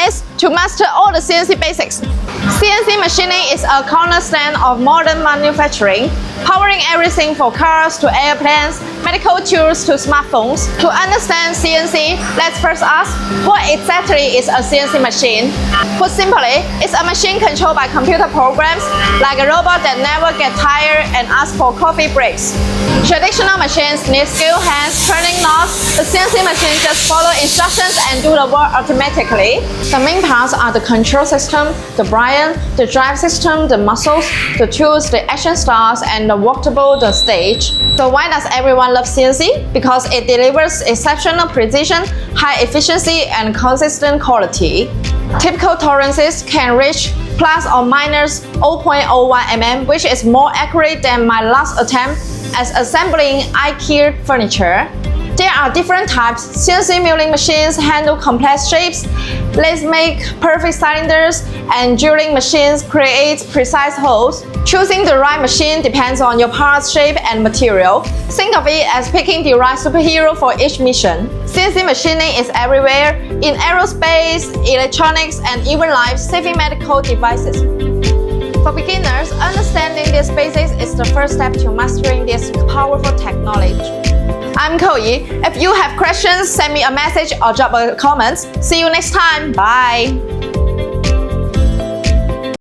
minutes to master all the CNC basics. CNC machining is a cornerstone of modern manufacturing, powering everything from cars to airplanes, medical tools to smartphones. To understand CNC, let's first ask, what exactly is a CNC machine? Put simply, it's a machine controlled by computer programs, like a robot that never gets tired and asks for coffee breaks. Traditional machines need skilled hands turning knobs. The CNC machine just follows instructions and do the work automatically. The main parts are the control system, the brain, the drive system, the muscles, the tools, the action stars, and the workable, the stage. So why does everyone love CNC? Because it delivers exceptional precision, high efficiency, and consistent quality. Typical tolerances can reach plus or minus 0.01 mm, which is more accurate than my last attempt at assembling IKEA furniture. There are different types. CNC milling machines handle complex shapes, lathes make perfect cylinders, and drilling machines create precise holes. Choosing the right machine depends on your part's shape and material. Think of it as picking the right superhero for each mission. CNC machining is everywhere, in aerospace, electronics, and even life-saving medical devices. For beginners, understanding these basics is the first step to mastering this powerful technology. I'm Ko-Yi. If you have questions, send me a message or drop a comment. See you next time. Bye!